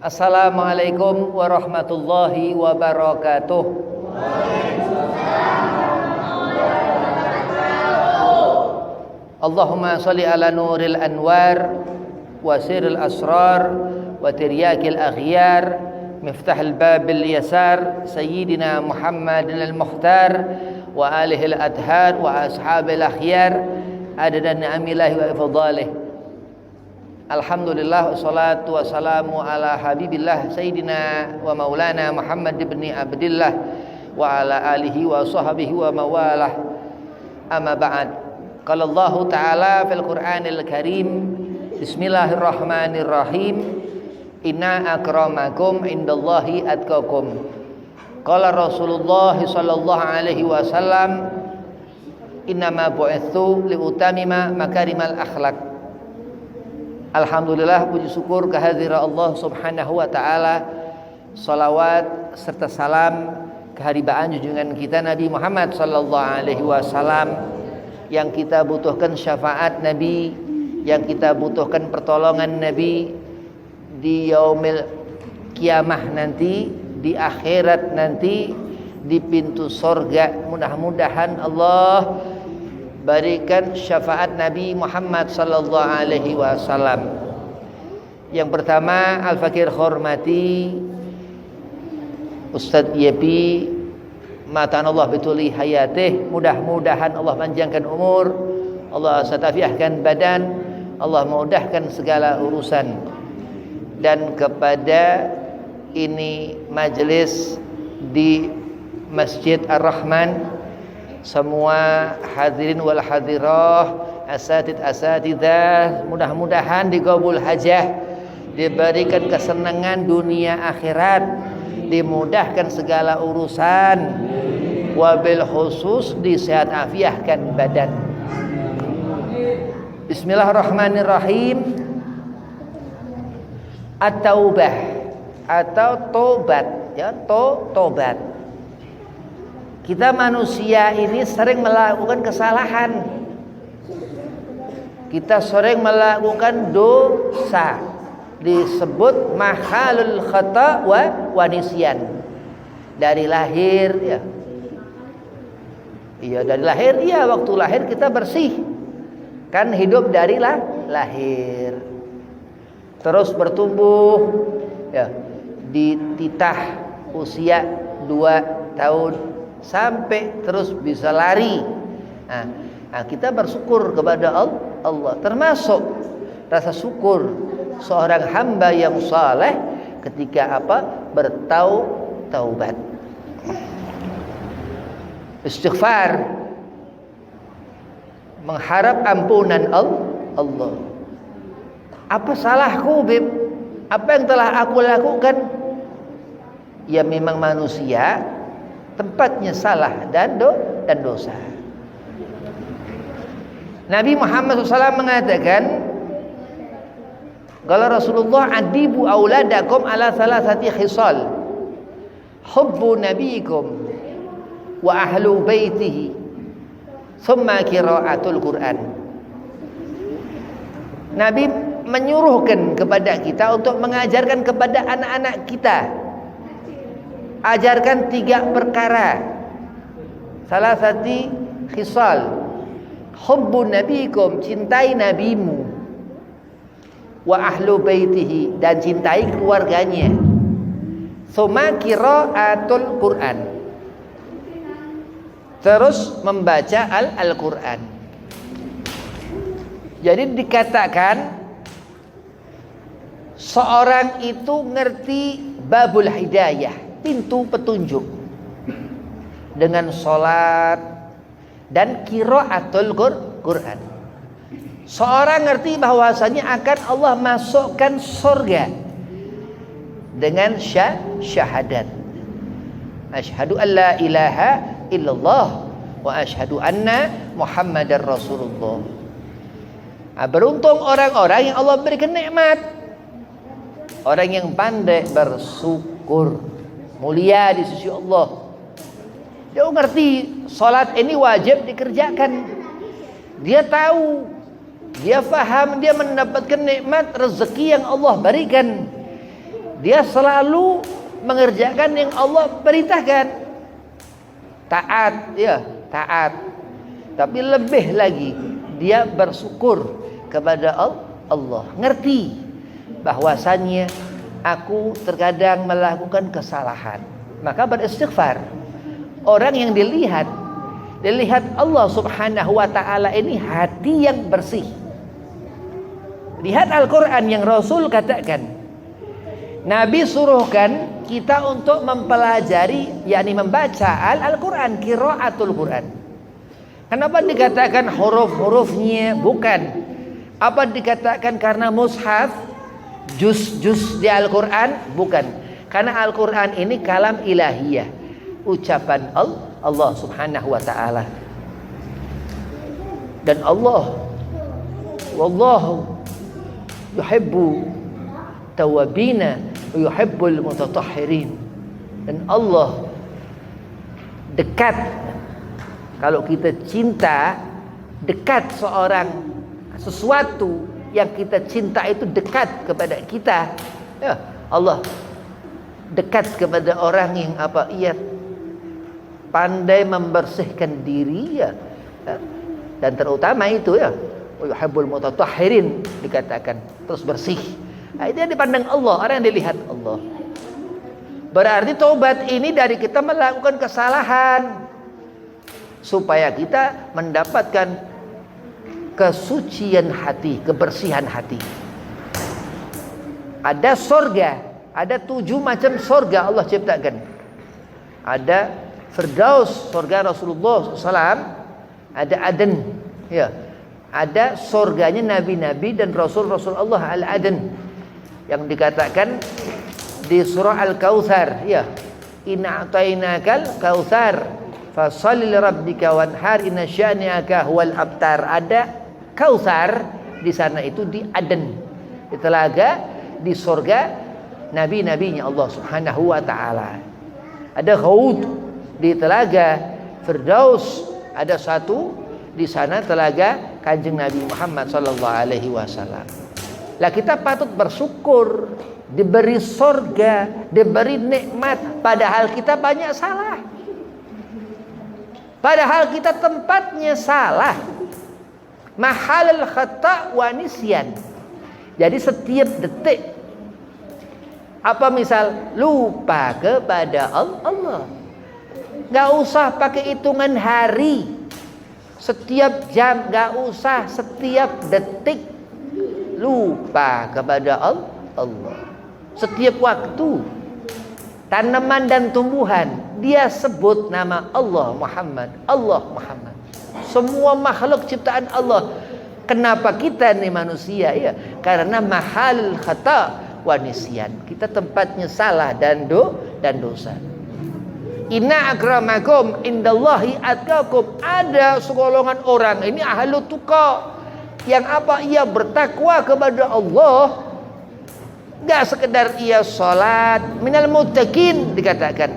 Assalamualaikum warahmatullahi wabarakatuh. Allahumma salli ala nuril anwar wa siril asrar wa tiryakil aghyar miftahil babil yasar sayyidina Muhammadin al-mukhtar wa alihi al-adhar wa ashabil akhyar adada ni'amillahi wa ifadalih. Alhamdulillah wassalatu wassalamu ala habibillah sayyidina wa maulana Muhammad ibn Abdillah wa ala alihi wa sahbihi wa mawalah. Amma ba'd. Qala Allah Ta'ala fil Qur'anil Karim, Bismillahirrahmanirrahim, inna akramakum indallahi atqakum. Qala Rasulullah sallallahu alaihi wasallam, innama bu'itsu liutamima makarimal akhlaq. Alhamdulillah, puji syukur kehadirat Allah subhanahu wa ta'ala. Salawat serta salam keharibaan junjungan kita Nabi Muhammad sallallahu alaihi wasallam, yang kita butuhkan syafaat Nabi, yang kita butuhkan pertolongan Nabi di yaumil kiamah nanti, di akhirat nanti, di pintu surga. Mudah-mudahan Allah berikan syafaat Nabi Muhammad sallallahu alaihi wasallam. Yang pertama, al-fakir hormati Ustadz Yepi, matan Allah betuli hayatih. Mudah-mudahan Allah panjangkan umur, Allah satafiahkan badan, Allah mudahkan segala urusan. Dan kepada ini majelis di Masjid Ar-Rahman, semua hadirin wal hadirah, asatidah, mudah-mudahan digabul hajah, diberikan kesenangan dunia akhirat, dimudahkan segala urusan, wabil khusus disehat afiahkan badan. Bismillahirrahmanirrahim. At-taubah atau tobat, ya, tobat. Kita manusia ini sering melakukan kesalahan. Kita sering melakukan dosa. Disebut mahalul khata wa nisyan. Dari lahir, ya. Iya, dari lahir, iya, waktu lahir kita bersih. Kan hidup dari lahir. Terus bertumbuh, ya, di titah usia 2 tahun sampai terus bisa lari. Nah, kita bersyukur kepada Allah. Termasuk rasa syukur seorang hamba yang saleh ketika bertaubat, istighfar, mengharap ampunan Allah. Apa salahku, Bib? Apa yang telah aku lakukan? Ya, memang manusia tempatnya salah dan dosa. Nabi Muhammad SAW mengatakan, kalau Rasulullah, adibu auladakum ala salasati khisal, hubbu nabiyikum wa ahlu baitihi thumma qiraatul Quran. Nabi menyuruhkan kepada kita untuk mengajarkan kepada anak-anak kita, ajarkan 3 perkara. Salah satu khisal, hubbu nabikum, cintai nabimu, wa ahlu baitihi, dan cintai keluarganya, tsumma qiraatul Quran, terus membaca Al-Quran. Jadi dikatakan seorang itu ngerti babul hidayah, pintu petunjuk, dengan sholat dan qiraatul Quran. Seorang ngerti bahwasanya akan Allah masukkan surga dengan syahadat, asyhadu an la ilaha illallah wa asyhadu anna Muhammadar Rasulullah. Beruntung orang-orang yang Allah berikan nikmat, orang yang pandai bersyukur, mulia di sisi Allah. Dia ngerti salat ini wajib dikerjakan. Dia tahu, dia faham, dia mendapatkan nikmat rezeki yang Allah berikan. Dia selalu mengerjakan yang Allah perintahkan. Taat, ya, taat. Tapi lebih lagi dia bersyukur kepada Allah. Ngerti bahwasannya aku terkadang melakukan kesalahan, maka beristighfar. Orang yang dilihat Allah Subhanahu wa ta'ala ini hati yang bersih. Lihat Al-Quran yang Rasul katakan, Nabi suruhkan kita untuk mempelajari, yakni membaca Al-Quran, qiraatul Quran. Kenapa dikatakan huruf-hurufnya? Bukan. Apa dikatakan karena mushaf, juz-juz di Al-Quran? Bukan. Karena Al-Quran ini kalam ilahiyah, ucapan Allah Subhanahu wa ta'ala. Dan Allah, wallahu yuhibbu tawabina wa yuhibbul mutatahhirin. Dan Allah dekat. Kalau kita cinta, dekat sesuatu yang kita cinta itu dekat kepada kita. Ya, Allah dekat kepada orang yang ia pandai membersihkan diri, ya. Dan terutama itu, ya, yuhibbul mutatahhirin dikatakan, terus bersih. Nah, itu yang dipandang Allah, orang yang dilihat Allah. Berarti taubat ini dari kita melakukan kesalahan, supaya kita mendapatkan kesucian hati, kebersihan hati. Ada sorga, ada 7 macam sorga Allah ciptakan. Ada Firdaus, sorga Rasulullah SAW. Ada Aden, ya. Ada sorganya nabi-nabi dan rasul-rasul Allah, Al-Aden, yang dikatakan di surah Al-Kautsar, ya. Inna a'tainakal kautsar fasalli lirabbika wanhar inna syani'aka huwal abtar. Ada Kautsar di sana, itu di Aden, di telaga, di surga nabi-nabinya Allah Subhanahu wa ta'ala. Ada Ghaud di telaga Firdaus, ada satu di sana telaga Kanjeng Nabi Muhammad sallallahu alaihi wasallam. Lah kita patut bersyukur diberi surga, diberi nikmat, padahal kita banyak salah. Padahal kita tempatnya salah. Mahalul khata' wa nisyan. Jadi setiap detik, apa misal lupa kepada Allah, nggak usah pakai hitungan hari, setiap jam, nggak usah setiap detik, lupa kepada Allah. Setiap waktu, tanaman dan tumbuhan, dia sebut nama Allah Muhammad. Semua makhluk ciptaan Allah. Kenapa kita nih manusia, ya? Karena mahal khata wa nisyan. Kita tempatnya salah dan dosa. Inna akramakum indallahi atqakum. Ada segolongan orang ini ahlu tuqa, yang ia bertakwa kepada Allah. Enggak sekedar ia salat, minal muttaqin dikatakan.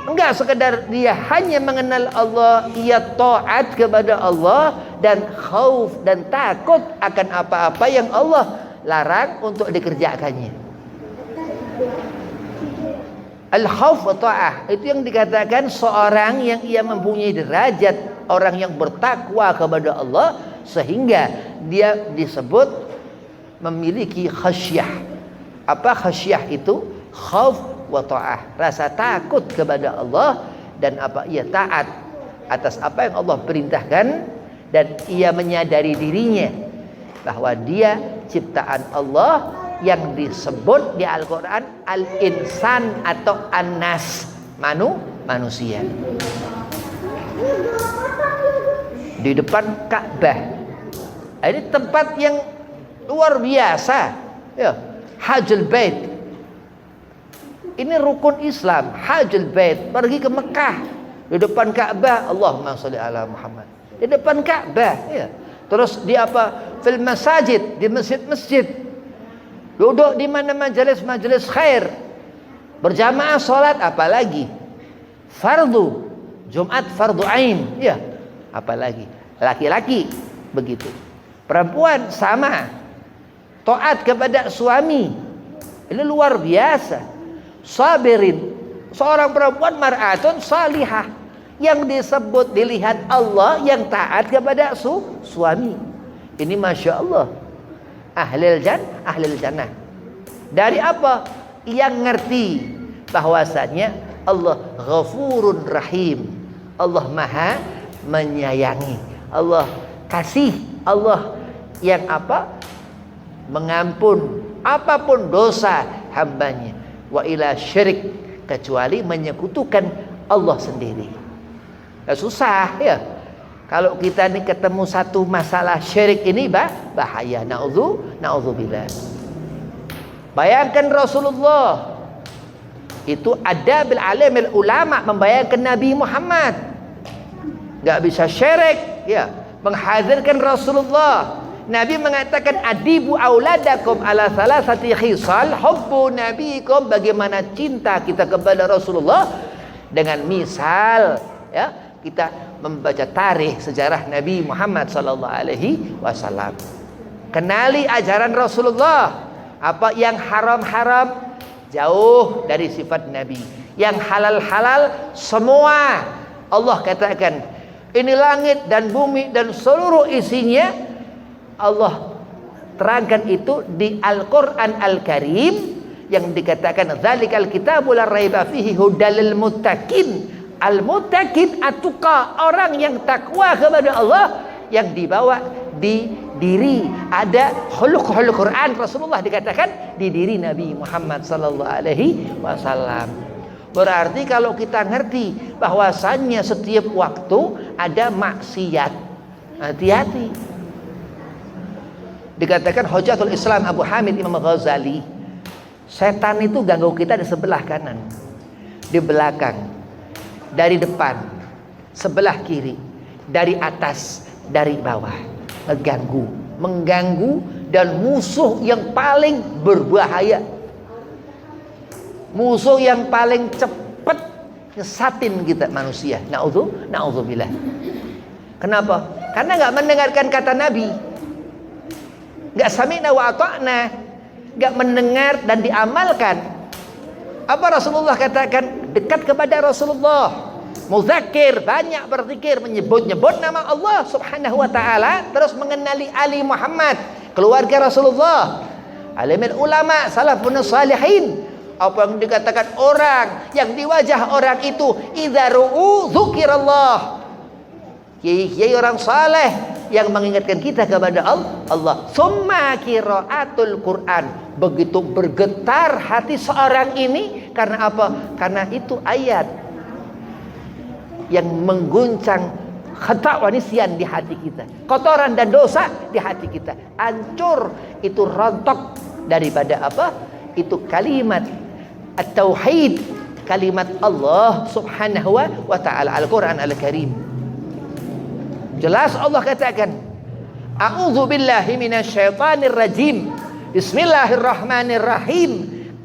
Enggak sekedar dia hanya mengenal Allah, ia taat kepada Allah dan khauf dan takut akan apa-apa yang Allah larang untuk dikerjakannya. Al-khauf wa ta'ah, itu yang dikatakan seorang yang ia mempunyai derajat orang yang bertakwa kepada Allah, sehingga dia disebut memiliki khasyah. Apa khasyah itu? Khauf wa ta'ah, rasa takut kepada Allah, dan ia taat atas apa yang Allah perintahkan, dan ia menyadari dirinya bahwa dia ciptaan Allah yang disebut di Al-Quran al-insan atau an-nas, manusia. Di depan Ka'bah, ini tempat yang luar biasa, ya. Hajjul Bait, ini rukun Islam. Hajjul Bait, pergi ke Mekah, di depan Ka'bah, Allahumma sholli ala Muhammad, di depan Ka'bah, ya. Terus di fil masajid, di masjid-masjid, duduk di mana majelis-majelis khair, berjamaah salat, apalagi fardu Jumat, fardu ain, ya. Apalagi laki-laki begitu, perempuan sama, taat kepada suami, Ini luar biasa. Sabirin, seorang perempuan mar'atun salihah, yang disebut dilihat Allah, yang taat kepada suami. Ini masya Allah, ahlil jannah. Dari apa? Yang ngerti bahwasanya Allah Ghafurun Rahim, Allah Maha menyayangi, Allah kasih, Allah yang apa? Mengampun apapun dosa hambanya. Wa ila syirik, kecuali menyekutukan Allah sendiri. Susah ya. Kalau kita nih ketemu satu masalah syirik ini bahaya. Na'udzubillah. Bayangkan Rasulullah itu ada bil alimil ulama membayangkan Nabi Muhammad nggak bisa syirik ya, menghadirkan Rasulullah. Nabi mengatakan adibu auladakum ala salasati khisal hubbu nabikum, bagaimana cinta kita kepada Rasulullah dengan misal ya, kita membaca tarikh sejarah Nabi Muhammad sallallahu alaihi wasallam. Kenali ajaran Rasulullah, apa yang haram-haram jauh dari sifat Nabi, yang halal-halal semua. Allah katakan ini langit dan bumi dan seluruh isinya, Allah terangkan itu di Al-Quran Al-Karim yang dikatakan dzalikal kitabul la raiba fihi hudalil muttaqin. Al-muttaqin atuqa, orang yang takwa kepada Allah, yang dibawa di diri ada khuluq Quran. Rasulullah dikatakan di diri Nabi Muhammad sallallahu alaihi wasallam. Berarti kalau kita ngerti bahwasannya setiap waktu ada maksiat, hati-hati. Dikatakan Hujatul Islam Abu Hamid Imam Ghazali, setan itu ganggu kita di sebelah kanan, di belakang, dari depan, sebelah kiri, dari atas, dari bawah, mengganggu, dan musuh yang paling berbahaya, musuh yang paling cepat nyesatin kita manusia. Na'udzubillah. Kenapa? Karena nggak mendengarkan kata Nabi, nggak sami'na wa ata'na, nggak mendengar dan diamalkan. Apa Rasulullah katakan? Dekat kepada Rasulullah, muzakir, banyak berzikir, menyebut-nyebut nama Allah subhanahu wa ta'ala, terus mengenali Ali Muhammad, keluarga Rasulullah, alimul ulama, salafun salihin. Apa yang dikatakan orang yang di wajah orang itu idza ru'u dzukirallah, kiai orang saleh yang mengingatkan kita kepada Allah. Summa qiraatul Quran, begitu bergetar hati seorang ini. Karena apa? Karena itu ayat yang mengguncang khata' wa nisyan di hati kita, kotoran dan dosa di hati kita hancur, itu rontok daripada apa? Itu kalimat at-tauhid, kalimat Allah subhanahu wa ta'ala, Al-Quran Al-Karim. Jelas Allah katakan, a'udzu billahi minasyaitonir rajim, bismillahirrahmanirrahim,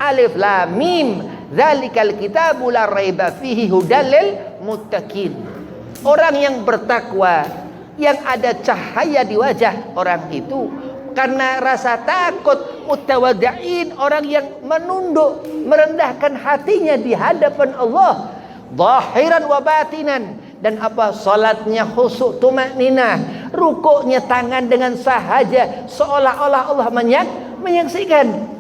alif lam mim, dzalikal kitabu la raiba fihi hudal lil muttaqin. Orang yang bertakwa, yang ada cahaya di wajah orang itu, karena rasa takut, mutawaddi'in, orang yang menunduk, merendahkan hatinya di hadapan Allah, zahiran wa batinan. Dan apa? Salatnya khusyuk tumakninah, rukuknya tangan dengan sahaja, seolah-olah Allah menyaksikan.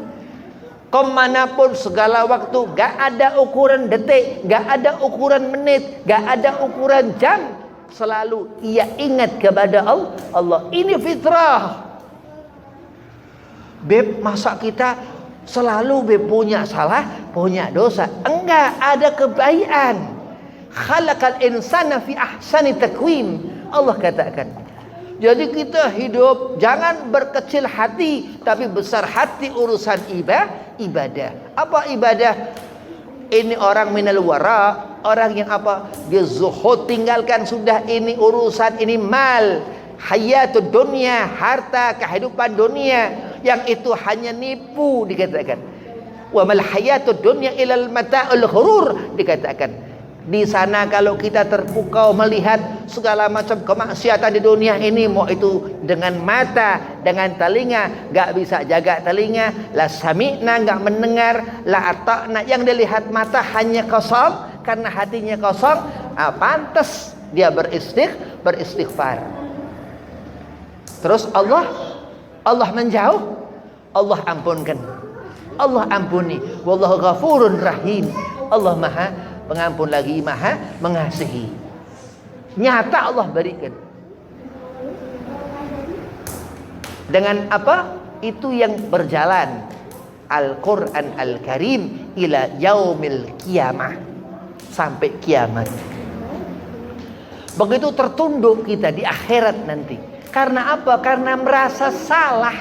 Kemanapun segala waktu, gak ada ukuran detik, gak ada ukuran menit, gak ada ukuran jam, selalu ia ingat kepada Allah. Ini fitrah. Beb, masa kita selalu beb punya salah, punya dosa? Enggak, ada kebaikan. Khalaqal insana fi ahsani taqwim, Allah katakan. Jadi kita hidup jangan berkecil hati, tapi besar hati urusan ibadah. Apa ibadah? Ini orang minal wara, orang yang apa? Dia zuhud, tinggalkan sudah ini urusan, ini mal, hayatud dunia, harta kehidupan dunia, yang itu hanya nipu, dikatakan. Wa mal hayatud dunya ilal mata'ul ghurur, dikatakan. Di sana kalau kita terpukau melihat segala macam kemaksiatan di dunia ini, mau itu dengan mata, dengan telinga, gak bisa jaga telinga, la sami'na, gak mendengar, la ata'na, yang dilihat mata hanya kosong karena hatinya kosong. Pantas dia beristighfar. Terus Allah menjauh, Allah ampunkan, Allah ampuni. Wallahu ghafurun rahim. Allah maha pengampun lagi maha mengasihi. Nyata Allah berikan. Dengan apa? Itu yang berjalan Al-Quran Al-Karim ila yaumil qiyamah, sampai kiamat. Begitu tertunduk kita di akhirat nanti. Karena apa? Karena merasa salah.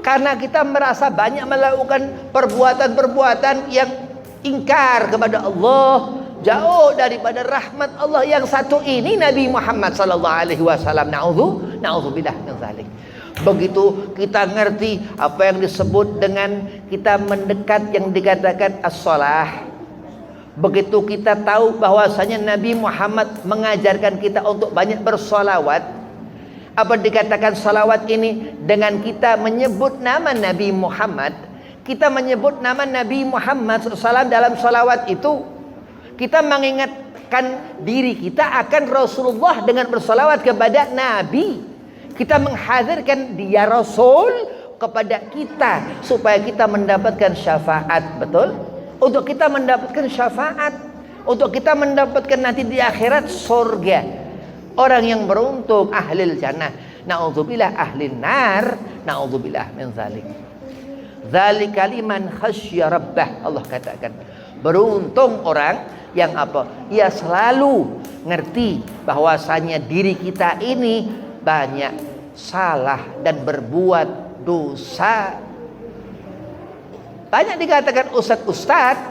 Karena kita merasa banyak melakukan perbuatan-perbuatan yang ingkar kepada Allah, jauh daripada rahmat Allah yang satu ini, Nabi Muhammad sallallahu alaihi wasallam. Na'udzubillah min dzalik. Begitu kita ngerti apa yang disebut dengan kita mendekat yang dikatakan as-shalah. Begitu kita tahu bahwasanya Nabi Muhammad mengajarkan kita untuk banyak bersolawat. Apa dikatakan salawat ini? Dengan kita menyebut nama Nabi Muhammad. Kita menyebut nama Nabi Muhammad SAW dalam salawat itu, kita mengingatkan diri kita akan Rasulullah dengan bersalawat kepada Nabi. Kita menghadirkan dia Rasul kepada kita supaya kita mendapatkan syafaat. Betul? Untuk kita mendapatkan syafaat, untuk kita mendapatkan nanti di akhirat surga. Orang yang beruntung ahlil jannah. Na'udzubillah ahlin nar. Na'udzubillah min dzalik. Dzalika liman khasyya rabbah. Allah katakan, beruntung orang yang apa? Ia selalu ngerti bahwasanya diri kita ini banyak salah dan berbuat dosa. Banyak dikatakan ustadz,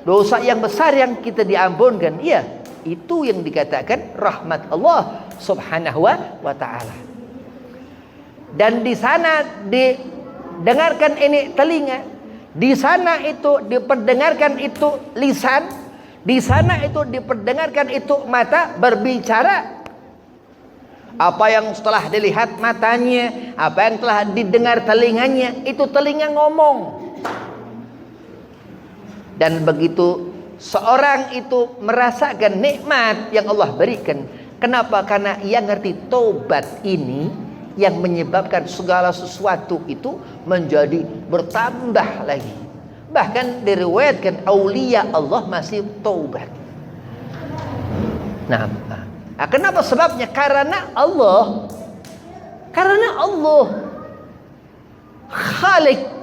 dosa yang besar yang kita diampunkan. Iya, itu yang dikatakan rahmat Allah subhanahu wa ta'ala. Dan di sana didengarkan ini telinga, di sana itu diperdengarkan itu lisan, di sana itu diperdengarkan itu mata berbicara. Apa yang setelah dilihat matanya, apa yang telah didengar telinganya, itu telinga ngomong. Dan begitu seorang itu merasakan nikmat yang Allah berikan. Kenapa? Karena ia ngerti tobat ini yang menyebabkan segala sesuatu itu menjadi bertambah lagi. Bahkan diriwayatkan aulia Allah masih taubat. Nah, kenapa sebabnya? Karena Allah Khalik.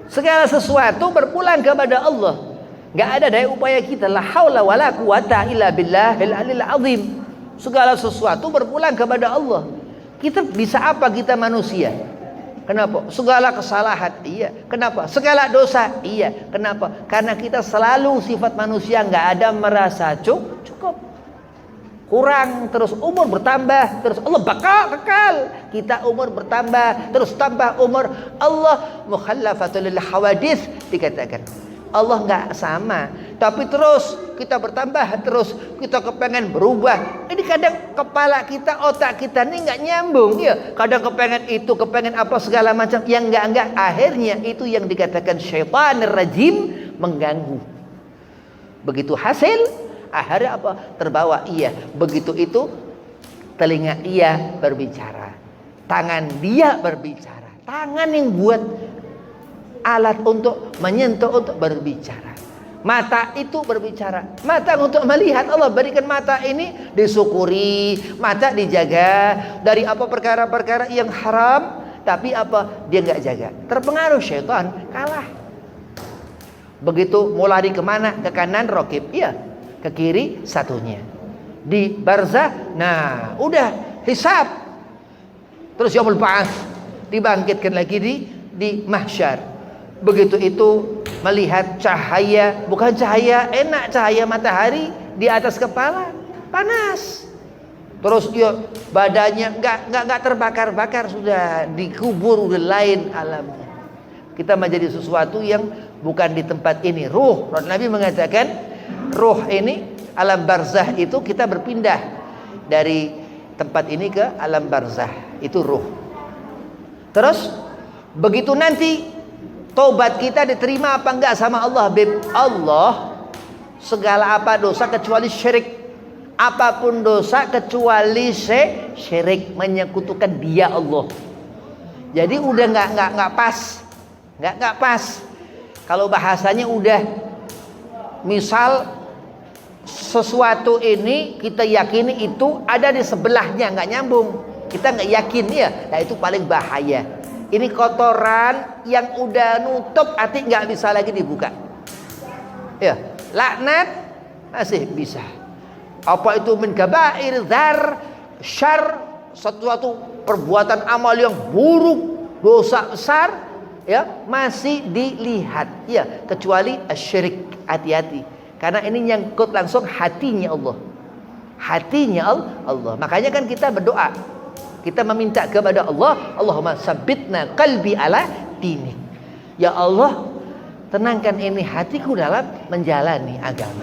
Segala sesuatu berpulang kepada Allah. Gak ada daya upaya kita. La haula wa la quwata illa billahil alil azim. Segala sesuatu berpulang kepada Allah. Kita bisa apa kita manusia? Kenapa? Segala kesalahan. Iya. Kenapa? Segala dosa. Iya. Kenapa? Karena kita selalu sifat manusia gak ada merasa cukup. Kurang, terus umur bertambah, terus Allah bakal kekal. Kita umur bertambah, terus tambah umur. Allah mukhallafatul lil hawadits dikatakan. Allah nggak sama, tapi terus kita bertambah, terus kita kepengen berubah. Ini kadang kepala kita, otak kita ini nggak nyambung ya. Kadang kepengen itu, kepengen apa segala macam yang nggak. Akhirnya itu yang dikatakan syaitanir rajim mengganggu. Begitu hasil, akhirnya apa? Terbawa ia. Begitu itu telinga ia berbicara, tangan dia berbicara. Tangan yang buat alat untuk menyentuh, untuk berbicara. Mata itu berbicara. Mata untuk melihat. Allah berikan mata ini disyukuri. Mata dijaga dari apa perkara-perkara yang haram. Tapi apa? Dia nggak jaga. Terpengaruh syaitan, kalah. Begitu mau lari kemana? Ke kanan rokib. Iya. Ke kiri satunya. Di barzah. Nah udah hisab. Terus yaumul ba'ats. Dibangkitkan lagi di mahsyar. Begitu itu melihat cahaya, bukan cahaya enak, cahaya matahari di atas kepala, panas. Terus ya badannya nggak terbakar-bakar, sudah dikubur, udah lain alamnya. Kita menjadi sesuatu yang bukan di tempat ini. Ruh Nabi mengatakan Ruh ini, alam barzah itu kita berpindah dari tempat ini ke alam barzah, itu ruh. Terus begitu nanti tobat kita diterima apa enggak sama Allah, Beb? Allah segala apa dosa kecuali syirik. Apapun dosa kecuali syirik, menyekutukan Dia Allah. Jadi udah nggak pas, nggak pas. Kalau bahasanya udah, misal sesuatu ini kita yakini itu ada di sebelahnya, nggak nyambung, kita nggak yakin ya, nah itu paling bahaya. Ini kotoran yang udah nutup hati, nggak bisa lagi dibuka. Ya, laknat masih bisa. Apa itu min kabair dzar syar, sesuatu perbuatan amal yang buruk, dosa besar, ya masih dilihat, ya kecuali syirik. Hati-hati, karena ini nyangkut langsung hatinya Allah, hatinya Allah. Makanya kan kita berdoa, kita meminta kepada Allah, Allahumma sabbitna qalbi ala dinik. Ya Allah, tenangkan ini hatiku dalam menjalani agama.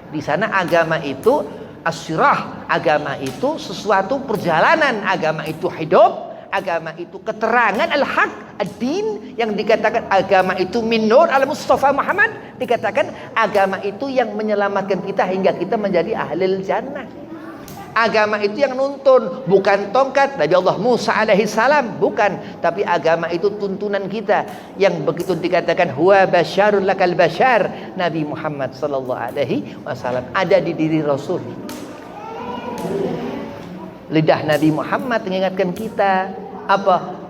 Di sana agama itu asyirah, agama itu sesuatu perjalanan, agama itu hidup, agama itu keterangan al-haq, ad-din, yang dikatakan agama itu min nur al-Mustafa Muhammad, dikatakan agama itu yang menyelamatkan kita hingga kita menjadi ahlul jannah. Agama itu yang nuntun, bukan tongkat Nabi Allah Musa alaihi salam, bukan, tapi agama itu tuntunan kita, yang begitu dikatakan huwa basyarul lakal basyar, Nabi Muhammad sallallahu alaihi wasallam ada di diri Rasul. Lidah Nabi Muhammad mengingatkan kita apa?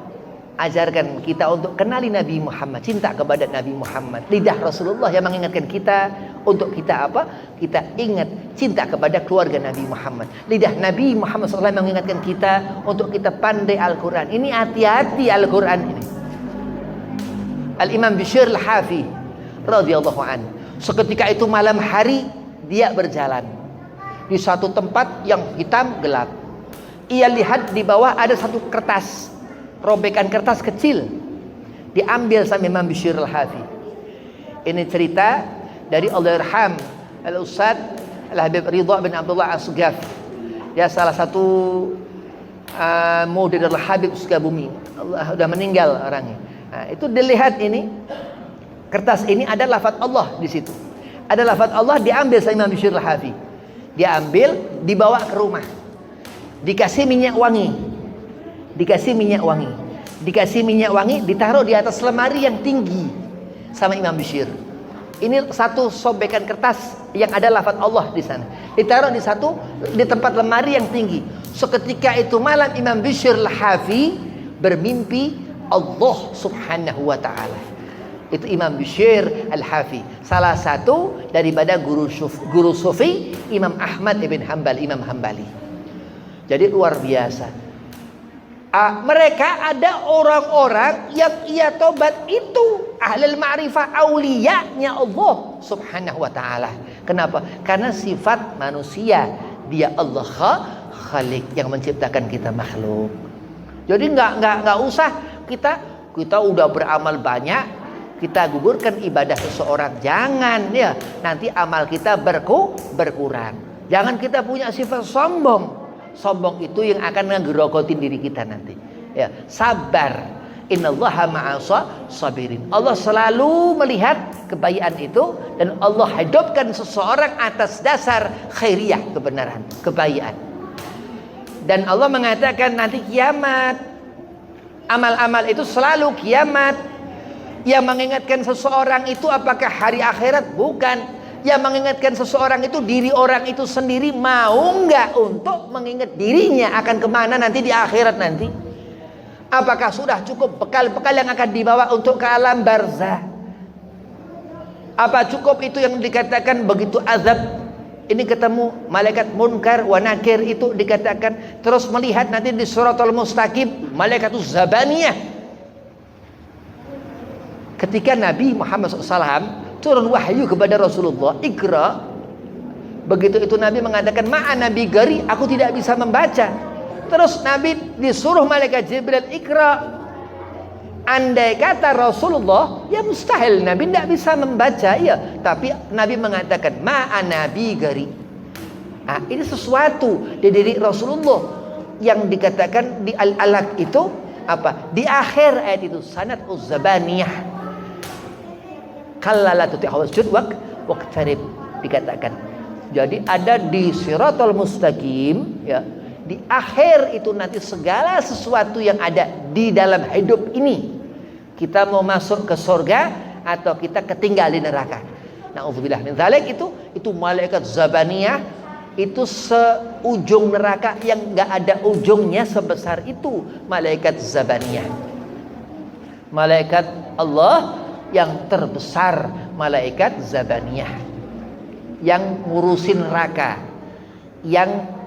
Ajarkan kita untuk kenali Nabi Muhammad, cinta kepada Nabi Muhammad. Lidah Rasulullah yang mengingatkan kita untuk kita apa? Kita ingat cinta kepada keluarga Nabi Muhammad. Lidah Nabi Muhammad SAW mengingatkan kita untuk kita pandai Al-Quran. Ini hati-hati Al-Quran ini. Al-Imam Bishr Al-Hafi radhiyallahu anhu, seketika itu malam hari dia berjalan di satu tempat yang hitam gelap. Ia lihat di bawah ada satu kertas, robekan kertas kecil, diambil sama Imam Bishr Al-Hafi. Ini cerita dari Allahyarham Al-Ustaz Al-Habib Ridha bin Abdullah Asgaf. Dia salah satu murid Al-Habib Sukabumi. Allah sudah meninggal orangnya. Nah, itu dilihat ini kertas ini ada lafaz Allah di situ. Ada lafaz Allah, diambil sama Imam Bishr Al-Hafi. Diambil, dibawa ke rumah. Dikasih minyak wangi. Dikasih minyak wangi, dikasih minyak wangi, ditaruh di atas lemari yang tinggi sama Imam Bishr. Ini satu sobekan kertas yang ada lafaz Allah di sana, ditaruh di tempat lemari yang tinggi. Seketika itu malam Imam Bishr Al-Hafi bermimpi Allah Subhanahu wa taala. Itu Imam Bishr Al-Hafi, salah satu daripada guru sufi Imam Ahmad ibn Hanbal, Imam Hambali. Jadi luar biasa. Mereka ada orang-orang yang ia tobat itu ahlul ma'rifah, auliyanya Allah Subhanahu wa taala. Kenapa? Karena sifat manusia, dia Allah Khalik yang menciptakan kita makhluk. Jadi enggak usah kita udah beramal banyak, kita gugurkan ibadah seseorang, jangan ya. Nanti amal kita berkurang. Jangan kita punya sifat sombong. Sombong itu yang akan ngegerogotin diri kita nanti. Ya, sabar. Innallaha ma'as sabirin. Allah selalu melihat kebaikan itu, dan Allah hidupkan seseorang atas dasar khairiyah, kebenaran, kebaikan. Dan Allah mengatakan nanti kiamat. Amal-amal itu selalu kiamat. Yang mengingatkan seseorang itu apakah hari akhirat? Bukan. Yang mengingatkan seseorang itu diri orang itu sendiri, mau nggak untuk mengingat dirinya akan kemana nanti di akhirat nanti. Apakah sudah cukup bekal-bekal yang akan dibawa untuk ke alam barzah? Apa cukup itu yang dikatakan begitu azab ini ketemu malaikat munkar wa nakir, itu dikatakan terus melihat nanti di suratul mustaqim malaikatus zabaniyah. Ketika Nabi Muhammad SAW turun wahyu kepada Rasulullah, Iqra. Begitu itu Nabi mengatakan, ma'an Nabi gari, aku tidak bisa membaca. Terus Nabi disuruh malaikat Jibril, Iqra. Andai kata Rasulullah, ya mustahil Nabi tidak bisa membaca, ya. Tapi Nabi mengatakan nabi gari. Ini sesuatu dari diri Rasulullah yang dikatakan di al-alaq itu apa? Di akhir ayat itu sanad uz-zabaniyah. Kallala tuti'hu wasjud waqtarib dikatakan. Jadi ada di siratal mustaqim, ya. Di akhir itu nanti segala sesuatu yang ada di dalam hidup ini, kita mau masuk ke surga atau kita ketinggal di neraka. Nauzubillah min dzalik, itu malaikat zabaniyah, itu seujung neraka yang enggak ada ujungnya sebesar itu, malaikat zabaniyah. Malaikat Allah yang terbesar, malaikat zabaniyah, yang ngurusin neraka, yang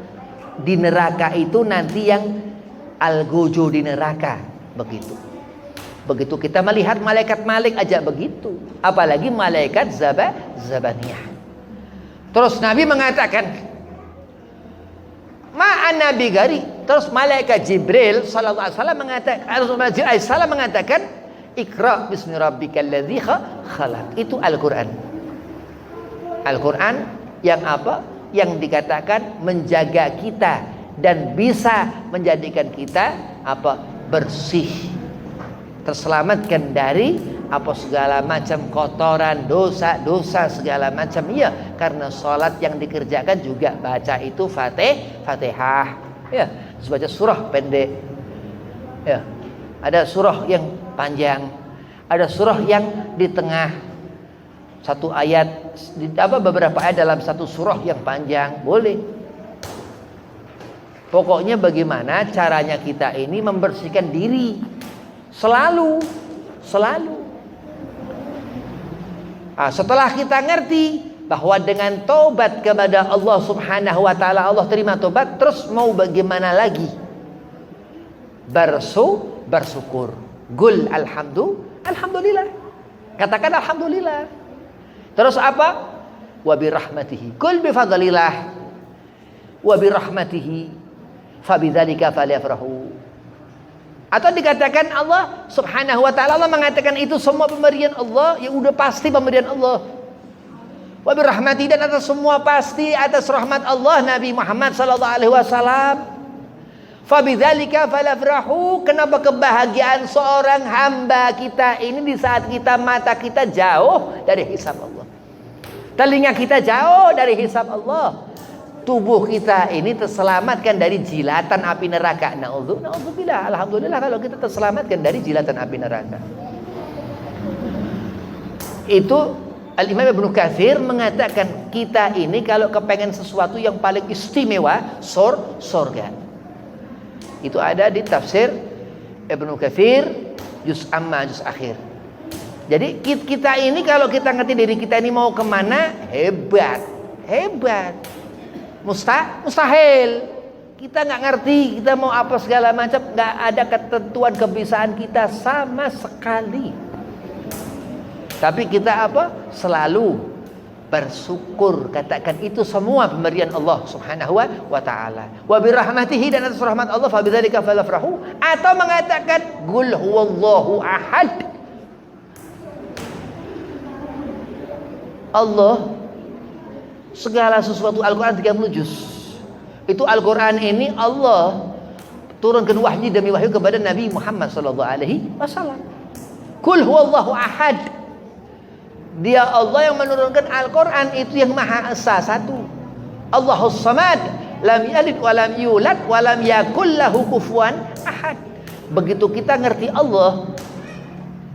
di neraka itu nanti yang algojo di neraka, begitu kita melihat malaikat Malik aja begitu, apalagi malaikat zabaniyah. Terus Nabi mengatakan ma'ana bigari. Terus malaikat Jibril sallallahu alaihi wasallam mengatakan Iqra bismi rabbikal ladzi khalaq. Itu Al-Qur'an. Al-Qur'an yang apa? Yang dikatakan menjaga kita dan bisa menjadikan kita apa? Bersih, terselamatkan dari apa segala macam kotoran, dosa segala macam. Iya, karena sholat yang dikerjakan juga baca itu Fatihah. Ya, baca surah pendek. Ya, ada surah yang panjang, ada surah yang di tengah. Satu ayat, beberapa ayat dalam satu surah yang panjang, boleh. Pokoknya bagaimana caranya kita ini membersihkan diri selalu. Setelah kita ngerti bahwa dengan taubat kepada Allah Subhanahu wa taala Allah terima taubat, terus mau bagaimana lagi? Bersyukur. Qul alhamdulillah. Katakan alhamdulillah. Terus apa? Wa bi rahmatihi. Qul bi fadlillah. Wa bi rahmatihi fabidzalika falyafrahu. Atau dikatakan Allah Subhanahu wa taala, Allah mengatakan itu semua pemberian Allah, ya udah pasti pemberian Allah. Wa bi rahmatihi, dan atas semua pasti atas rahmat Allah Nabi Muhammad sallallahu alaihi wasallam. Fabidzalika falyafrahu. Kenapa kebahagiaan seorang hamba kita ini di saat kita mata kita jauh dari hisab Allah, telinga kita jauh dari hisab Allah, tubuh kita ini terselamatkan dari jilatan api neraka. Na'udzubillah. Alhamdulillah kalau kita terselamatkan dari jilatan api neraka. Itu Al-Imam Ibnu Katsir mengatakan kita ini kalau kepengen sesuatu yang paling istimewa, surga. Itu ada di tafsir Ibnu Katsir juz amma juz akhir. Jadi kita ini kalau kita ngerti diri kita ini mau kemana, hebat. Mustahil kita nggak ngerti kita mau apa segala macam, nggak ada ketentuan kebiasaan kita sama sekali. Tapi kita apa? Selalu bersyukur, katakan itu semua pemberian Allah Subhanahu wa taala. Wa bi rahmatihi, dan atas rahmat Allah, fa bidzalika falyafrahu. Atau mengatakan qul huwallahu ahad. Allah segala sesuatu, Al-Qur'an 30 juz. Itu Al-Qur'an ini Allah turunkan wahyu demi wahyu kepada Nabi Muhammad sallallahu alaihi wasallam. Qul huwallahu ahad. Dia Allah yang menurunkan Al-Quran itu yang Maha Esa, satu. Allahus Samad, lam yalid wa lam yulad wa lam yakul lahu kufuwan ahad. Begitu kita ngerti Allah,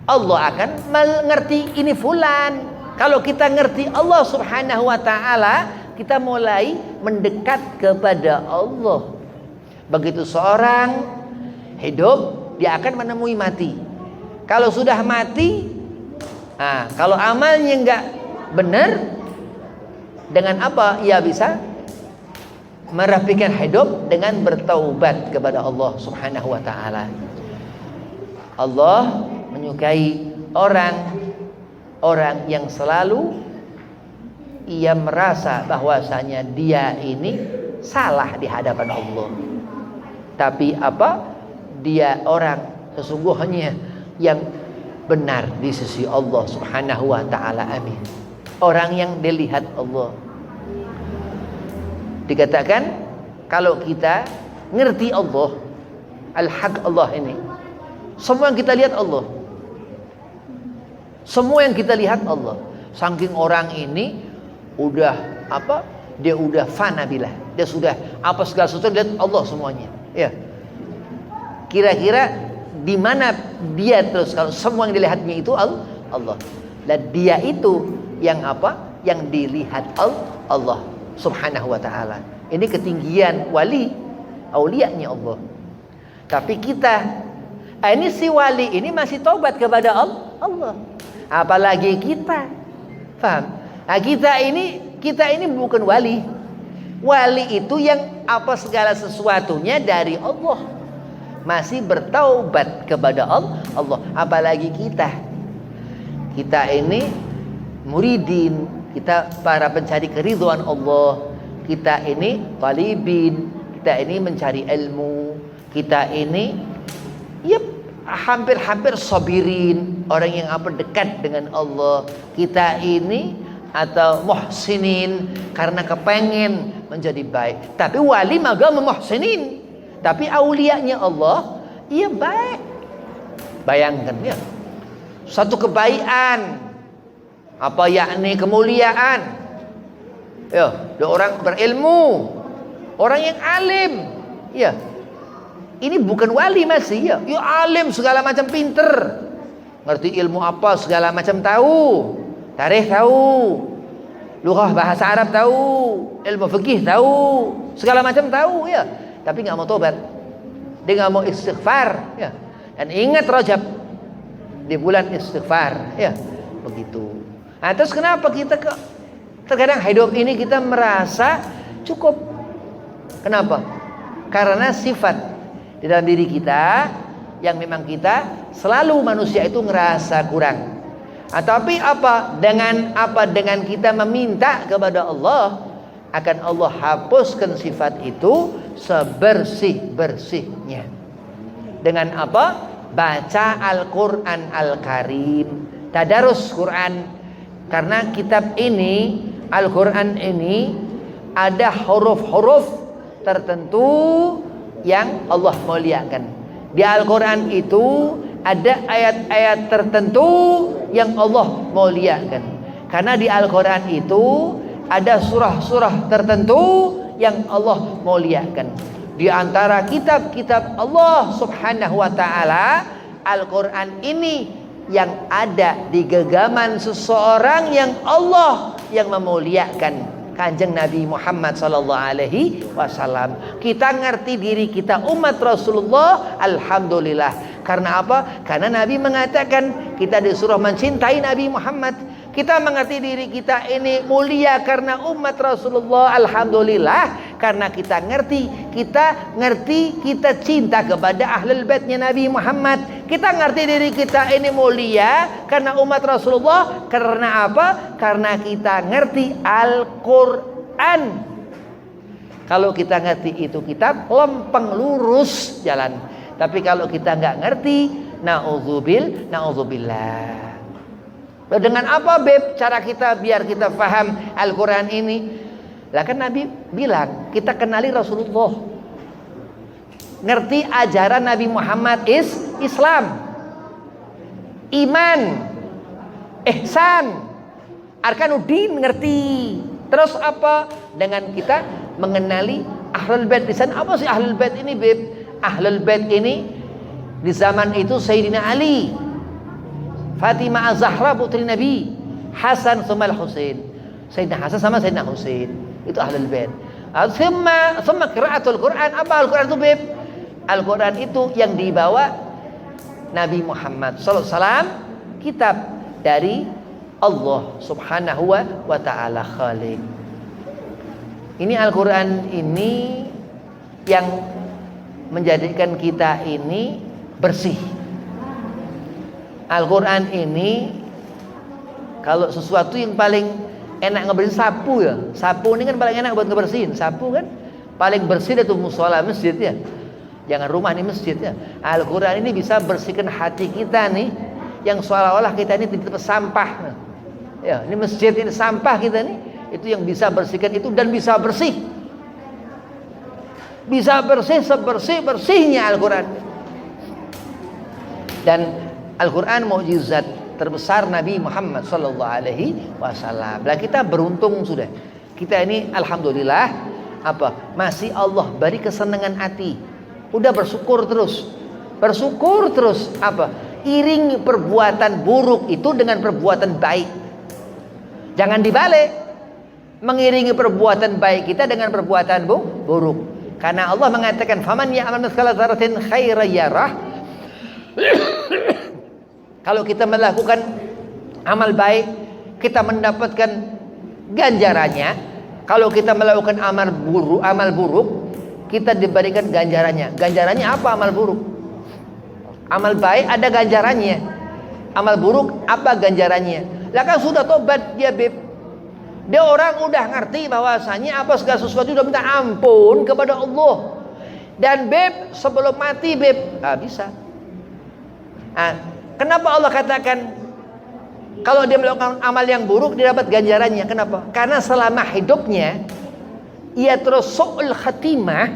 Allah akan mengerti ini fulan. Kalau kita ngerti Allah Subhanahu wa taala, kita mulai mendekat kepada Allah. Begitu seorang hidup, dia akan menemui mati. Kalau sudah mati, kalau amalnya enggak benar, dengan apa ia bisa merapikan hidup? Dengan bertaubat kepada Allah Subhanahu wa taala. Allah menyukai orang yang selalu ia merasa bahwasanya dia ini salah di hadapan Allah. Tapi apa? Dia orang sesungguhnya yang benar di sisi Allah Subhanahu wa taala. Amin. Orang yang dilihat Allah. Dikatakan kalau kita ngerti Allah, al-haq Allah ini, semua yang kita lihat Allah. Semua yang kita lihat Allah. Saking orang ini udah apa? Dia udah fana billah. Dia sudah apa segala sesuatu lihat Allah semuanya. Ya. Kira-kira di mana dia terus kalau semua yang dilihatnya itu Allah. Dan dia itu yang apa? Yang dilihat Allah Subhanahu wa taala. Ini ketinggian wali, aulianya Allah. Tapi kita ini si wali ini masih taubat kepada Allah. Apalagi kita. Paham? Nah, kita ini bukan wali. Wali itu yang apa segala sesuatunya dari Allah. Masih bertaubat kepada Allah. Apalagi kita. Kita ini muridin, kita para pencari keridhaan Allah. Kita ini talibin, kita ini mencari ilmu. Kita ini hampir sabirin, orang yang apa dekat dengan Allah. Kita ini atau muhsinin karena kepengen menjadi baik. Tapi wali maga muhsinin. Tapi aulianya Allah ia baik. Bayangkan ya. Satu kebaikan apa yakni kemuliaan. Ya, orang berilmu, orang yang alim. Ya. Ini bukan wali masih ya. Ya alim segala macam pinter. Ngerti ilmu apa segala macam tahu. Tarikh tahu. Lughah bahasa Arab tahu. Ilmu fikih tahu. Segala macam tahu ya. Tapi enggak mau tobat. Dia enggak mau istighfar ya. Dan ingat Rajab di bulan istighfar ya. Begitu. Nah, terus kenapa kita terkadang hidup ini kita merasa cukup. Kenapa? Karena sifat di dalam diri kita yang memang kita selalu manusia itu ngerasa kurang. Tapi dengan kita meminta kepada Allah, akan Allah hapuskan sifat itu sebersih-bersihnya. Dengan apa? Baca Al-Quran Al-Karim, tadarus Quran. Karena kitab ini, Al-Quran ini ada huruf-huruf tertentu yang Allah muliakan. Di Al-Quran itu ada ayat-ayat tertentu yang Allah muliakan. Karena di Al-Quran itu ada surah-surah tertentu yang Allah muliakan. Di antara kitab-kitab Allah Subhanahu wa taala, Al-Quran ini yang ada di genggaman seseorang yang Allah yang memuliakan. Kanjeng Nabi Muhammad sallallahu alaihi wasallam. Kita ngerti diri kita umat Rasulullah, alhamdulillah. Karena apa? Karena Nabi mengatakan kita disuruh mencintai Nabi Muhammad. Kita mengerti diri kita ini mulia karena umat Rasulullah, alhamdulillah. Karena kita ngerti kita cinta kepada ahlul baitnya Nabi Muhammad. Kita ngerti diri kita ini mulia karena umat Rasulullah. Karena apa? Karena kita ngerti Al-Quran. Kalau kita ngerti itu kitab, lempeng lurus jalan. Tapi kalau kita nggak ngerti, na'udzubillah. Dengan apa Beb cara kita biar kita paham Al-Quran ini? Lah kan Nabi bilang kita kenali Rasulullah, ngerti ajaran Nabi Muhammad Islam, iman, ihsan, arkanuddin ngerti. Terus apa? Dengan kita mengenali Ahlul Bait. Di sana apa sih Ahlul Bait ini Beb? Ahlul Bait ini di zaman itu Sayyidina Ali, Fatimah Az-Zahra putri Nabi, Hasan sama Al-Husain. Sayyidina Hasan sama Sayyidina Husain. Itu Ahlul Bait. Thumma qiraatul Quran. Apa Al-Quran itu Beb? Al-Quran itu yang dibawa Nabi Muhammad sallallahu alaihi wasallam, kitab dari Allah Subhanahu wa taala Khaliq. Ini Al-Quran ini yang menjadikan kita ini bersih. Al-Quran ini kalau sesuatu yang paling enak ngebersihin sapu ya. Sapu ini kan paling enak buat ngebersihin. Sapu kan paling bersih itu musola masjid ya. Jangan rumah nih masjid ya. Al-Quran ini bisa bersihkan hati kita nih, yang seolah-olah kita ini di tempat sampah. Ya, ini masjid, ini sampah kita nih. Itu yang bisa bersihkan itu, dan bisa bersih. Bisa bersih sebersih-bersihnya Al-Quran. Dan Al-Quran mukjizat terbesar Nabi Muhammad sallallahu alaihi wasallam. Lah kita beruntung sudah. Kita ini alhamdulillah masih Allah beri kesenangan hati. Udah bersyukur terus. Bersyukur terus iringi perbuatan buruk itu dengan perbuatan baik. Jangan dibalik. Mengiringi perbuatan baik kita dengan perbuatan buruk. Karena Allah mengatakan faman ya'mal mithqala dzarratin khairan yarah. Kalau kita melakukan amal baik, kita mendapatkan ganjarannya. Kalau kita melakukan amal buruk, kita diberikan ganjarannya. Ganjarannya apa amal buruk? Amal baik ada ganjarannya. Amal buruk apa ganjarannya? Lah kan sudah tobat dia, Beb. Dia orang udah ngerti bahwasanya segala sesuatu udah minta ampun kepada Allah. Dan Beb sebelum mati, Beb bisa. Kenapa Allah katakan kalau dia melakukan amal yang buruk dia dapat ganjarannya? Kenapa? Karena selama hidupnya ia terus su'ul khatimah.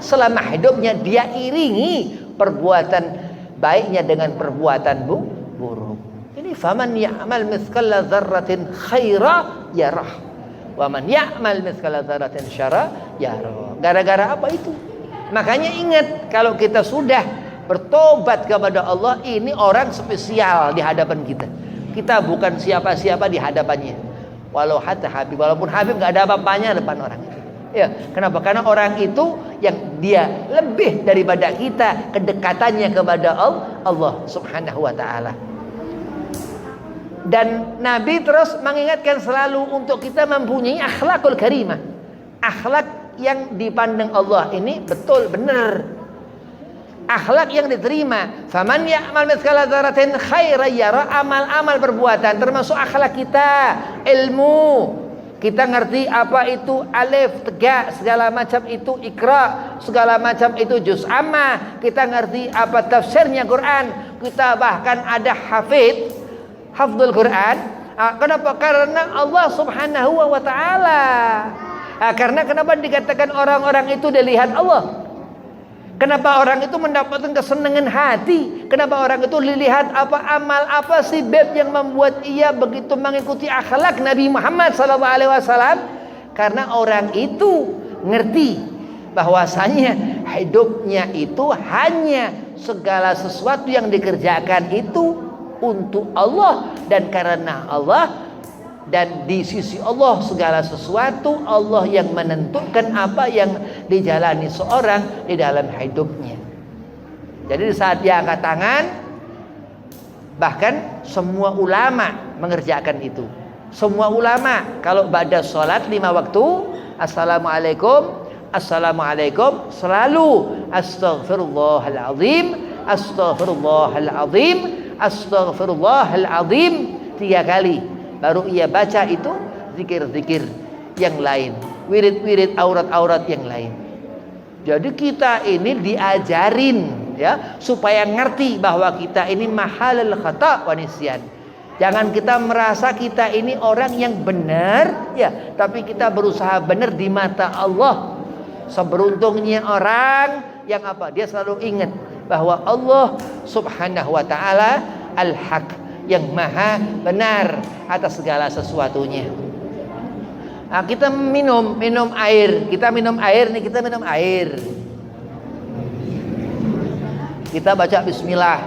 Selama hidupnya dia iringi perbuatan baiknya dengan perbuatan buruk. Ini faman ya'mal mithqala dzarratin khaira yarah wa man ya'mal mithqala dzarratin syarra yarah. Gara-gara apa itu? Makanya ingat, kalau kita sudah bertobat kepada Allah, ini orang spesial di hadapan kita. Kita bukan siapa-siapa di hadapannya. Walaupun Habib nggak ada apa-apanya depan orang itu. Ya, kenapa? Karena orang itu yang dia lebih daripada kita kedekatannya kepada Allah Subhanahu wa taala. Dan Nabi terus mengingatkan selalu untuk kita mempunyai akhlakul karimah. Akhlak yang dipandang Allah ini betul benar. Akhlak yang diterima. Faman ya'mal mithqala dzarratin khairan yara. Amal-amal perbuatan termasuk akhlak kita, ilmu. Kita ngerti apa itu alif, tegak, segala macam itu ikra, segala macam itu juz amma. Kita ngerti apa tafsirnya Quran. Kita bahkan ada hafdzul Quran. Kenapa? Karena Allah Subhanahu wa taala. Karena kenapa dikatakan orang-orang itu dilihat Allah? Kenapa orang itu mendapatkan kesenangan hati? Kenapa orang itu dilihat amal apa sih Beb yang membuat ia begitu mengikuti akhlak Nabi Muhammad SAW? Karena orang itu ngerti bahwasanya hidupnya itu hanya segala sesuatu yang dikerjakan itu untuk Allah dan karena Allah. Dan di sisi Allah segala sesuatu Allah yang menentukan apa yang dijalani seorang di dalam hidupnya. Jadi di saat dia angkat tangan, bahkan semua ulama mengerjakan itu. Semua ulama kalau ba'da sholat 5 waktu, assalamualaikum, assalamualaikum, selalu astaghfirullahaladzim, astaghfirullahaladzim, astaghfirullahaladzim 3 kali. Baru ia baca itu zikir-zikir yang lain, wirid-wirid aurat-aurat yang lain. Jadi kita ini diajarin ya supaya ngerti bahwa kita ini mahalul khata' wa nisyan. Jangan kita merasa kita ini orang yang benar ya, tapi kita berusaha benar di mata Allah. Seberuntungnya orang yang dia selalu ingat bahwa Allah Subhanahu wa taala al-haq, yang maha benar atas segala sesuatunya. Kita minum air. Kita minum air. Kita baca bismillah.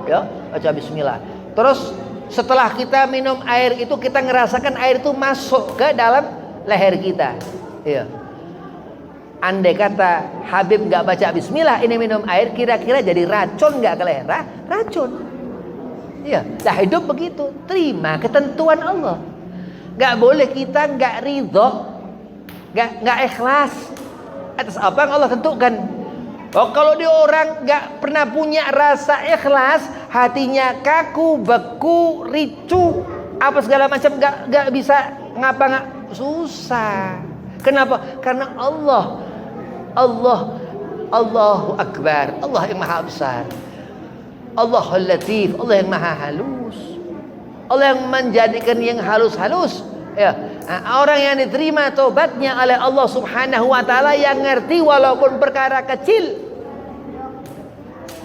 Ya, baca bismillah. Terus setelah kita minum air itu kita ngerasakan air itu masuk ke dalam leher kita. Ya. Andai kata Habib nggak baca bismillah ini minum air, kira-kira jadi racun nggak ke leher? Racun. Ya, dah hidup begitu. Terima ketentuan Allah. Gak boleh kita gak ridho, gak ikhlas atas apa yang Allah tentukan. Kalau dia orang gak pernah punya rasa ikhlas, hatinya kaku, beku, ricu, apa segala macam, gak bisa susah. Kenapa? Karena Allah Allahu Akbar, Allah yang maha besar, Allahul Latif, Allah yang maha halus, Allah yang menjadikan yang halus-halus. Ya, orang yang diterima tobatnya oleh Allah Subhanahu wa taala yang ngerti walaupun perkara kecil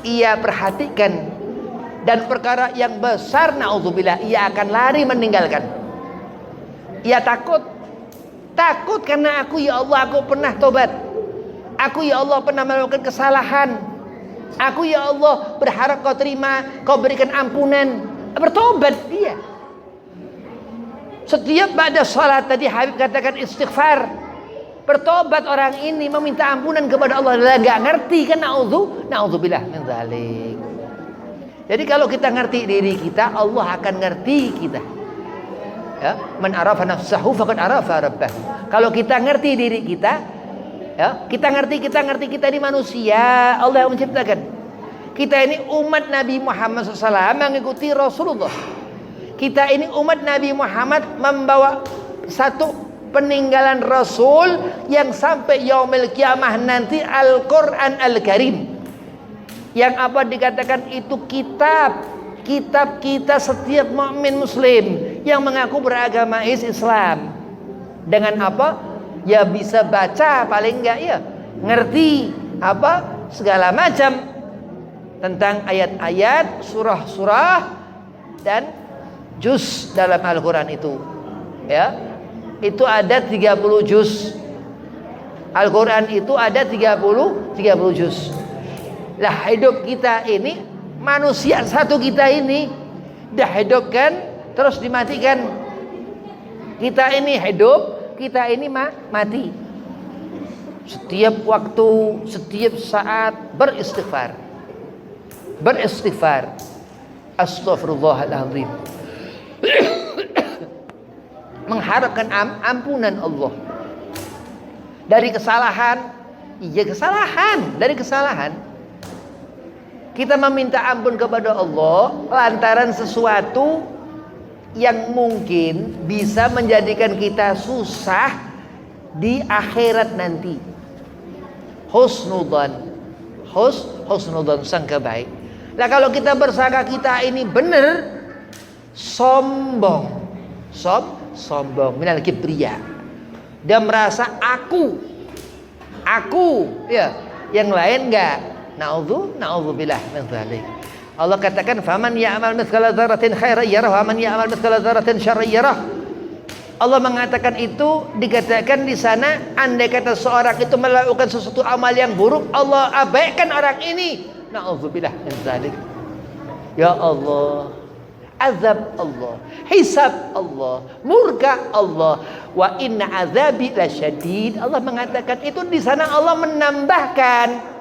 ia perhatikan, dan perkara yang besar naudzubillah ia akan lari meninggalkan. Ia takut karena aku ya Allah, aku pernah tobat. Aku ya Allah pernah melakukan kesalahan. Aku ya Allah berharap kau terima, kau berikan ampunan. Bertobat dia. Setiap ba'da salat tadi Habib katakan istighfar. Bertobat orang ini meminta ampunan kepada Allah. Dia enggak ngerti kan, naudzubillah min dzalik. Jadi kalau kita ngerti diri kita, Allah akan ngerti kita. Ya, man arafa nafsahu faqad arafa rabbahu. Kalau kita ngerti diri kita, ya, kita ngerti kita ini manusia, Allah yang menciptakan. Kita ini umat Nabi Muhammad SAW mengikuti Rasulullah. Kita ini umat Nabi Muhammad membawa satu peninggalan Rasul yang sampai yaumil kiamah nanti, Al-Quran Al-Karim. Yang apa dikatakan itu kitab kita setiap mukmin muslim yang mengaku beragama Islam. Dengan apa? Ya bisa baca, paling enggak ya ngerti apa segala macam tentang ayat-ayat, surah-surah dan juz dalam Al-Quran itu. Ya, itu ada 30 juz. Al-Quran itu ada 30 juz. Lah hidup kita ini, manusia satu kita ini dihidupkan terus dimatikan. Kita ini hidup, kita ini mati. Setiap waktu, setiap saat beristighfar. Astaghfirullahaladzim. Mengharapkan ampunan Allah dari kesalahan. Iya, dari kesalahan kita meminta ampun kepada Allah lantaran sesuatu yang mungkin bisa menjadikan kita susah di akhirat nanti. Husnudzan, sangka baik. Nah kalau kita bersangka kita ini benar, sombong, minal kibriya. Dia merasa aku, ya, yang lain enggak. Na'udzubillah min dzalik. Allah katakan, "Faman ya'mal mithqala dzarratin khairan yarah, wa man ya'mal mithqala dzarratin syarran yarah." Allah mengatakan itu, dikatakan di sana, andai kata seorang itu melakukan sesuatu amal yang buruk, Allah abaikan orang ini. Na'udzubillah min dzalik. Ya Allah, azab Allah, hisab Allah, murka Allah, wa inna azabi lasyadid. Allah mengatakan itu di sana. Allah menambahkan,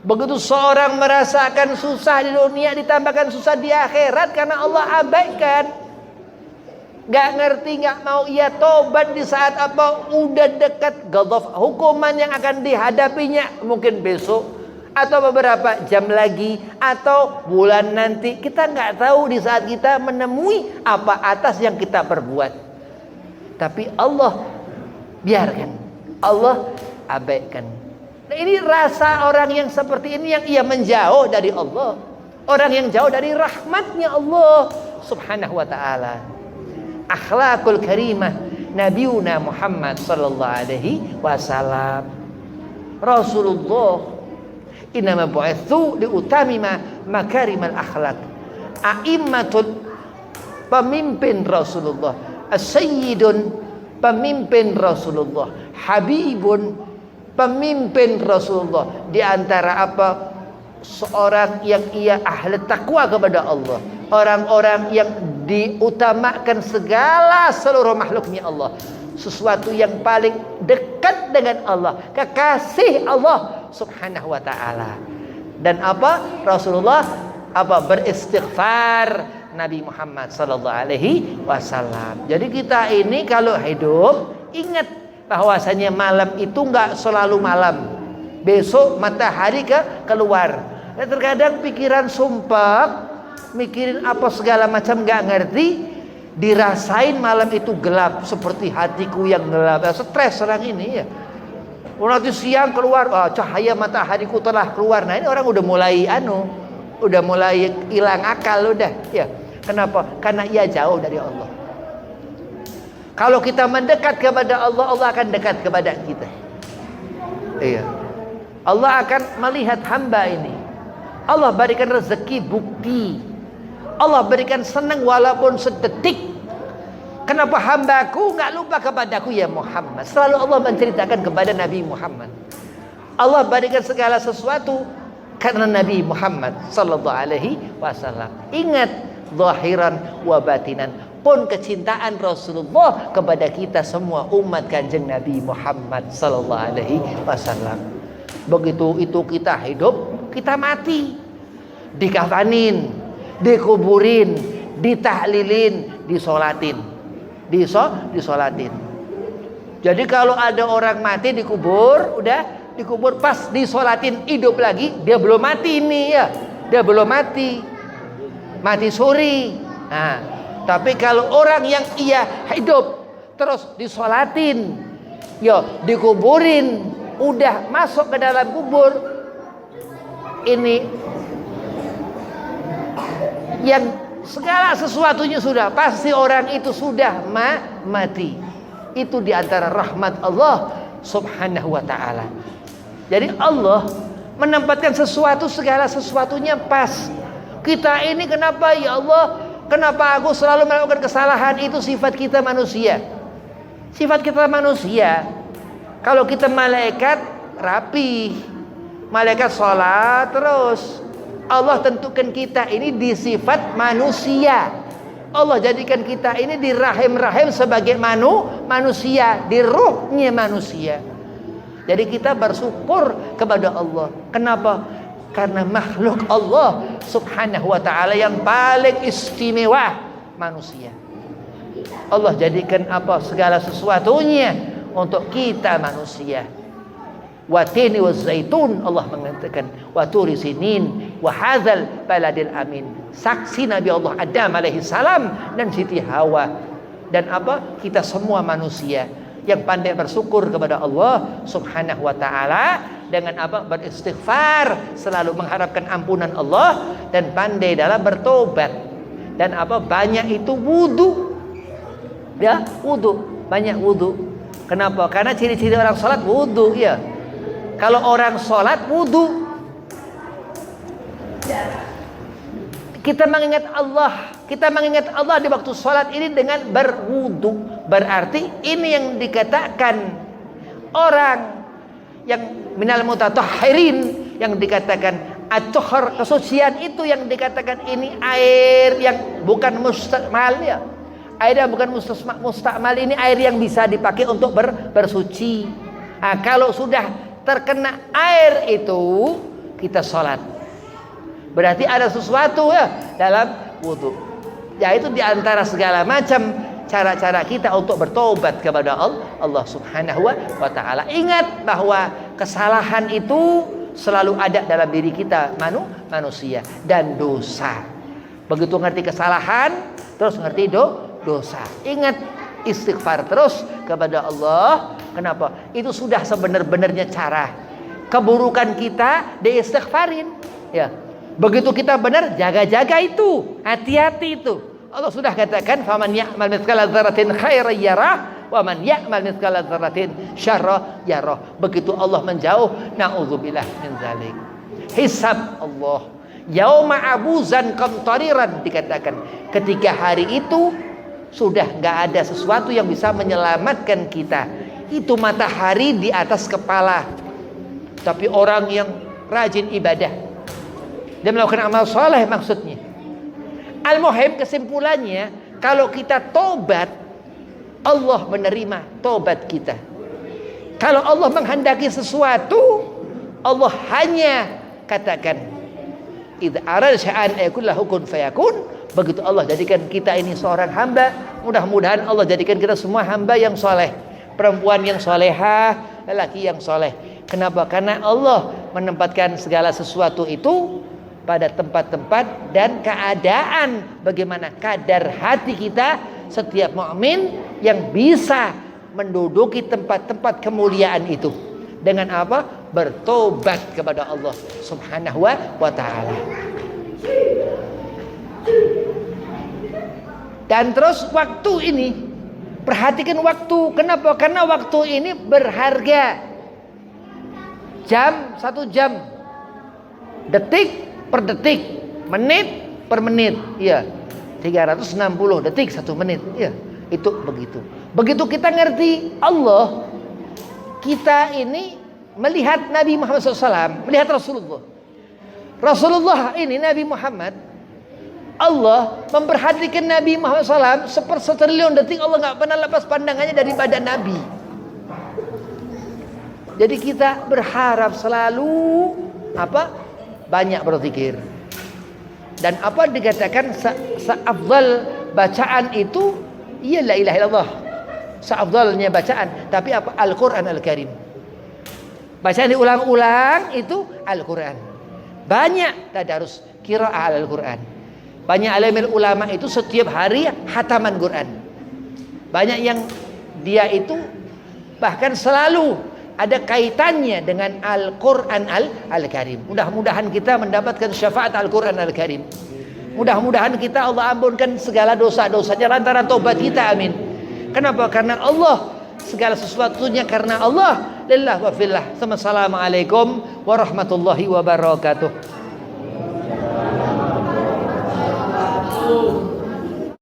begitu seorang merasakan susah di dunia, ditambahkan susah di akhirat karena Allah abaikan. Gak ngerti, gak mau ia tobat di saat apa udah dekat ghadab, hukuman yang akan dihadapinya mungkin besok atau beberapa jam lagi atau bulan nanti. Kita nggak tahu di saat kita menemui apa atas yang kita perbuat. Tapi Allah biarkan, Allah abaikan. Nah, ini rasa orang yang seperti ini yang ia menjauh dari Allah, orang yang jauh dari rahmatnya Allah Subhanahu wa ta'ala. Akhlakul karimah Nabiuna Muhammad sallallahu alaihi wasallam. Rasulullah innama bu'itsu liutamima makarimal akhlak. A'immatul, pemimpin Rasulullah. As-sayyidun, pemimpin Rasulullah. Habibun, pemimpin Rasulullah. Di antara apa? Seorang yang ia ahli takwa kepada Allah, orang-orang yang diutamakan seluruh makhluknya Allah, sesuatu yang paling dekat dengan Allah, kekasih Allah Subhanahu wa ta'ala. Dan apa? Rasulullah apa? Beristighfar Nabi Muhammad sallallahu alaihi wasallam. Jadi kita ini kalau hidup ingat bahwasanya malam itu enggak selalu malam. Besok matahari keluar. Dan terkadang pikiran sumpah, mikirin apa segala macam enggak ngerti, dirasain malam itu gelap seperti hatiku yang gelap. Stres orang ini ya. Nanti siang keluar, cahaya matahariku telah keluar. Nah, ini orang udah mulai hilang akal udah. Ya. Kenapa? Karena ia jauh dari Allah. Kalau kita mendekat kepada Allah, Allah akan dekat kepada kita. Iya. Allah akan melihat hamba ini. Allah berikan rezeki bukti. Allah berikan senang walaupun sedetik. Kenapa hambaku nggak lupa kepadaku ya Muhammad? Selalu Allah menceritakan kepada Nabi Muhammad. Allah berikan segala sesuatu karena Nabi Muhammad sallallahu alaihi wasallam. Ingat, zahiran wa batinan. Pun kecintaan Rasulullah kepada kita semua umat Kanjeng Nabi Muhammad sallallahu alaihi wasallam. Begitu itu kita hidup, kita mati. Dikafanin, dikuburin, ditahlilin, disolatin. Disolatin. Jadi kalau ada orang mati dikubur, pas disolatin hidup lagi, dia belum mati ini ya. Dia belum mati. Mati suri. Nah, tapi kalau orang yang ia hidup terus disolatin, dikuburin, udah masuk ke dalam kubur, ini yang segala sesuatunya sudah pasti orang itu sudah mati. Itu diantara rahmat Allah subhanahu wa ta'ala. Jadi Allah menempatkan segala sesuatunya pas. Kita ini kenapa ya Allah, kenapa aku selalu melakukan kesalahan? Itu sifat kita manusia. Sifat kita manusia. Kalau kita malaikat rapi, malaikat sholat terus. Allah tentukan kita ini di sifat manusia. Allah jadikan kita ini di rahim-rahim sebagai manusia, di ruhnya manusia. Jadi kita bersyukur kepada Allah. Kenapa? Karena makhluk Allah subhanahu wa ta'ala yang paling istimewa manusia. Allah jadikan segala sesuatunya untuk kita manusia. Watini wa zaitun, Allah mengatakan waturi sinin wa hadzal baladil amin. Saksi Nabi Allah Adam alaihi salam dan Siti Hawa. Dan kita semua manusia yang pandai bersyukur kepada Allah subhanahu wa ta'ala dengan beristighfar, selalu mengharapkan ampunan Allah, dan pandai dalam bertobat. Dan banyak itu wudu. Ya, wudu, banyak wudu. Kenapa? Karena ciri-ciri orang salat wudu ya. Kalau orang sholat wudu, kita mengingat Allah di waktu sholat ini dengan berwudu. Berarti ini yang dikatakan orang yang minal mutatahhirin, yang dikatakan at-tuhur, kesucian itu yang dikatakan ini air yang bukan mustakmal ya. Air yang bukan mustakmal ini air yang bisa dipakai untuk bersuci. Nah, kalau sudah terkena air itu kita sholat, berarti ada sesuatu ya dalam wudhu. Ya, itu diantara segala macam cara-cara kita untuk bertobat kepada Allah subhanahu wa ta'ala. Ingat bahwa kesalahan itu selalu ada dalam diri kita manusia, dan dosa. Begitu ngerti kesalahan terus ngerti dosa. Ingat, istighfar terus kepada Allah. Kenapa? Itu sudah sebenar-benarnya cara. Keburukan kita diistighfarin. Ya. Begitu kita benar, jaga-jaga itu, hati-hati itu. Allah sudah katakan, faman ya'mal mithqala dzarratin khairan yarah wa man ya'mal mithqala dzarratin syarran yarah. Begitu Allah menjauh, naudzubillah min dzalik. Hisab Allah yauma abuzan qamtariran, dikatakan ketika hari itu sudah enggak ada sesuatu yang bisa menyelamatkan kita. Itu matahari di atas kepala. Tapi orang yang rajin ibadah, dia melakukan amal soleh maksudnya. Al-muhim, kesimpulannya, kalau kita tobat, Allah menerima tobat kita. Kalau Allah menghendaki sesuatu, Allah hanya katakan idza arada sya'an yakul lahu kun fayakun. Begitu Allah jadikan kita ini seorang hamba, mudah-mudahan Allah jadikan kita semua hamba yang soleh, perempuan yang solehah, lelaki yang soleh. Kenapa? Karena Allah menempatkan segala sesuatu itu pada tempat-tempat dan keadaan bagaimana kadar hati kita setiap mukmin yang bisa menduduki tempat-tempat kemuliaan itu. Dengan apa? Bertobat kepada Allah Subhanahu wa ta'ala. Dan terus waktu ini, perhatikan waktu. Kenapa? Karena waktu ini berharga. Jam 1 jam, detik per detik, menit per menit, ya 360 detik 1 menit, ya itu begitu. Begitu kita ngerti Allah, kita ini melihat Nabi Muhammad SAW, melihat Rasulullah ini Nabi Muhammad. Allah memperhatikan Nabi Muhammad SAW sepertriliun detik. Allah nggak pernah lepas pandangannya daripada Nabi. Jadi kita berharap selalu apa? Banyak berzikir. Dan apa dikatakan seafdal bacaan itu? Iya la ilaha illallah. Seafdalnya bacaan. Tapi apa? Al-Quran Al-Karim. Bacaan diulang-ulang itu Al-Quran. Banyak tadarus qiraah Al-Quran. Banyak alimul ulama itu setiap hari hataman Quran. Banyak yang dia itu bahkan selalu ada kaitannya dengan Al-Quran Al-Karim. Mudah-mudahan kita mendapatkan syafaat Al-Quran Al-Karim. Mudah-mudahan kita Allah ampunkan segala dosa-dosanya lantaran tobat kita, amin. Kenapa? Karena Allah, segala sesuatunya karena Allah. Lillah wa fillah. Assalamualaikum warahmatullahi wabarakatuh.